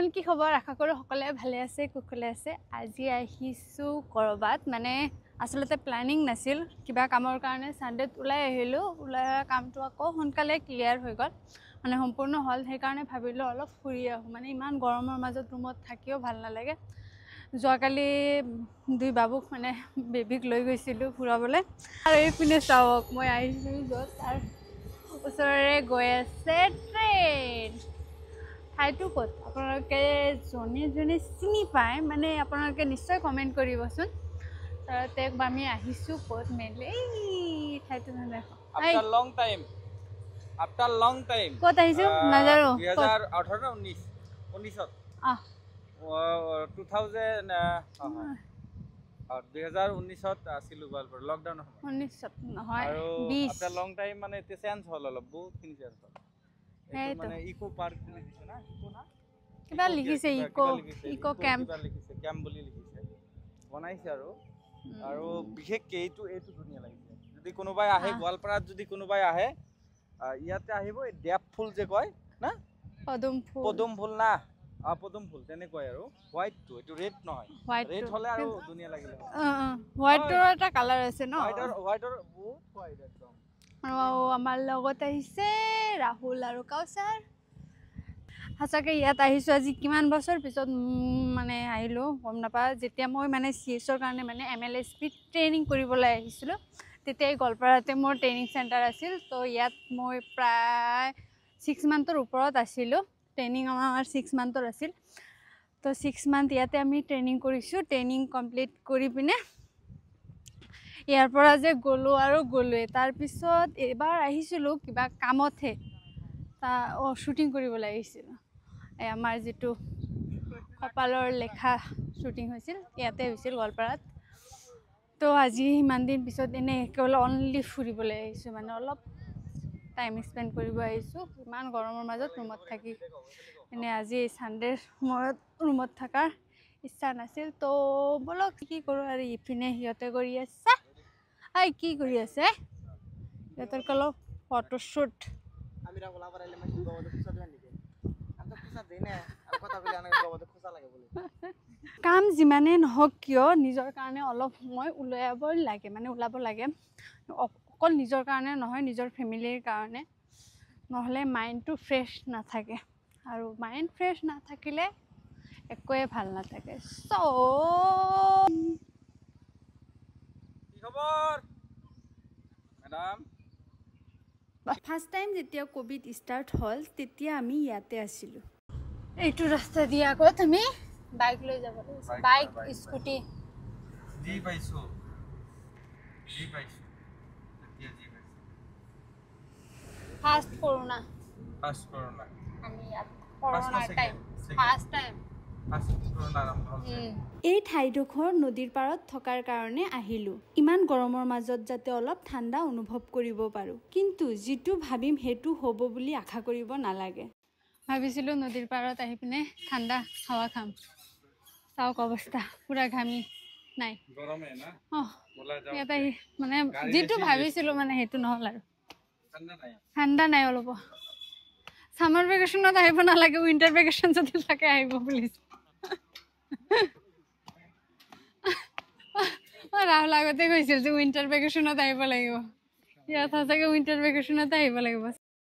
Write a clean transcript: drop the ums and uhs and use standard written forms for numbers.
everyone কি খবৰ আশা কৰোঁ সকলোৱে ভালে আছে কুশলে আছে আজি আহিছোঁ কৰবাত মানে আসলতে প্ল্যানিং নাছিল কিবা কামৰ কাৰণে সানডেত ওলাই আহিলোঁ ওলাই কামটো আকৌ সোনকালে ক্লিয়াৰ হৈ গ'ল মানে সম্পূৰ্ণ হ'ল সেইকাৰণে ভাবিলোঁ অলপ ফুৰি আহোঁ মানে ইমান গৰমৰ মাজত ৰুমত থাকিও ভাল নালাগে যোৱাকালি দুই বাবুক মানে বেবিক লৈ গৈছিলোঁ ফুৰাবলৈ আৰু এইপিনে চাওক মই আহিছোঁ য'ত তাৰ ওচৰৰে গৈ আছে ট্ৰেইন ঠাইটো ক'ত আপোনালোকে জনে চিনি পায় মানে আপোনালোকে নিশ্চয় কমেণ্ট কৰিবচোন তাৰতে আমি আহিছোঁ ক'ত মেলে ঠাইটো নাজানো after long time ক'ত আহিছোঁ নাজানো 2018 19 2019 আছিলো গোৱালপাৰা লকডাউন 19 নহয় আৰু 20 after long time মানে তে চেঞ্জ হ'ল অলপ বহুতখিনি চেঞ্জ হ'ল মানে ইকো পাৰ্ক লিখিছে না ইকো না কিবা লিখিছে ইকো ক্যাম্প লিখিছে ক্যাম্প বুলি লিখিছে বনাইছে আৰু বিশেষকৈ এইটো ধুনীয়া লাগিছে যদি কোনোবাই আহে গোৱালপাৰাত যদি কোনোবাই আহে ইয়াতে আহিব এই ডেপ ফুল যে কয় না পদুম ফুল না পদুম ফুল তেনেকৈ আৰু হোৱাইট টো এটো ৰেড নহয় ৰেড হলে আৰু ধুনীয়া লাগিলে হোৱাইটৰ এটা কালাৰ আছে ন হোৱাইটৰ বহুত হোৱাইট একদম আৰু আমাৰ লগত আহিছে ৰাহুল আৰু কাউচাৰ হাসাকে ইয়াত আহিছোঁ আজি কিমান বছৰ পিছত মানে আহিলোঁ গম নাপাওঁ যেতিয়া মই মানে CSৰ কাৰণে মানে MLSP ট্ৰেইনিং কৰিবলৈ আহিছিলোঁ তেতিয়াই গোৱালপাৰাতে মোৰ ট্ৰেইনিং চেণ্টাৰ আছিল তো ইয়াত মই প্ৰায় 6 মান্থৰ ওপৰত আছিলোঁ ট্ৰেইনিং আমাৰ 6 মান্থৰ আছিল তো 6 মান্থ ইয়াতে আমি ট্ৰেইনিং কৰিছোঁ ট্ৰেইনিং কমপ্লিট কৰি পিনে ইয়াৰ পৰা যে গ'লোৱে তাৰপিছত এবাৰ আহিছিলোঁ কিবা কামতহে শ্বুটিং কৰিবলৈ আহিছিলোঁ এই আমাৰ যিটো কপালৰ লেখা শ্বুটিং হৈছিল ইয়াতে হৈছিল গোৱালপাৰাত তো আজি ইমান দিন পিছত এনে কেৱল অনলি ফুৰিবলৈ আহিছোঁ মানে অলপ টাইম স্পেণ্ড কৰিব আহিছোঁ ইমান গৰমৰ মাজত ৰুমত থাকি এনে আজি ছানডেৰ সময়ত ৰুমত থকাৰ ইচ্ছা নাছিল তো বলক কি কৰোঁ আৰু ইপিনে সিহঁতে কৰি আছে কি কৰি আছে সিহঁতৰ অলপ ফটোশ্বুট কাম যিমানে নহওক কিয় নিজৰ কাৰণে অলপ সময় ওলাব লাগে অকল নিজৰ কাৰণে নহয় নিজৰ ফেমিলিৰ কাৰণে নহ'লে মাইণ্ডটো ফ্ৰেছ নাথাকে আৰু মাইণ্ড ফ্ৰেছ নাথাকিলে একোৱে ভাল নাথাকে ফাৰ্ষ্ট টাইম যেতিয়া কোভিড ষ্টাৰ্ট হ'ল তেতিয়া আমি ইয়াতে আছিলোঁ এইটো ৰাস্তা দি আগত আমি বাইক লৈ যাব লাগিছিল বাইক স্কুটি ফাৰ্ষ্ট কৰোনা আমি ইয়াত কৰোনা টাইম ফাৰ্ষ্ট টাইম এই ঠাইডোখৰ নদীৰ পাৰত থকাৰ কাৰণে আহিলোঁ ইমান গৰমৰ মাজত যাতে অলপ ঠাণ্ডা অনুভৱ কৰিব পাৰোঁ কিন্তু যিটো ভাবিম সেইটো হ'ব বুলি আশা কৰিব নালাগে ভাবিছিলোঁ নদীৰ পাৰত আহি পিনে ঠাণ্ডা হাৱা খাম চাওক অৱস্থা পুৰা ঘামি নাই ইয়াত আহি মানে যিটো ভাবিছিলোঁ মানে সেইটো নহ'ল আৰু ঠাণ্ডা নাই অলপ সামাৰ ভেকেশ্যনত আহিব নালাগে উইণ্টাৰ ভেকেশ্যন যদি থাকে আহিব বুলিছোঁ ৰাহুল আগতে কৈছিল যে উইণ্টাৰ ভেকেশ্যনত আহিব লাগিব ইয়াত সঁচাকৈ উইণ্টাৰ ভেকেশ্যনতে আহিব লাগিব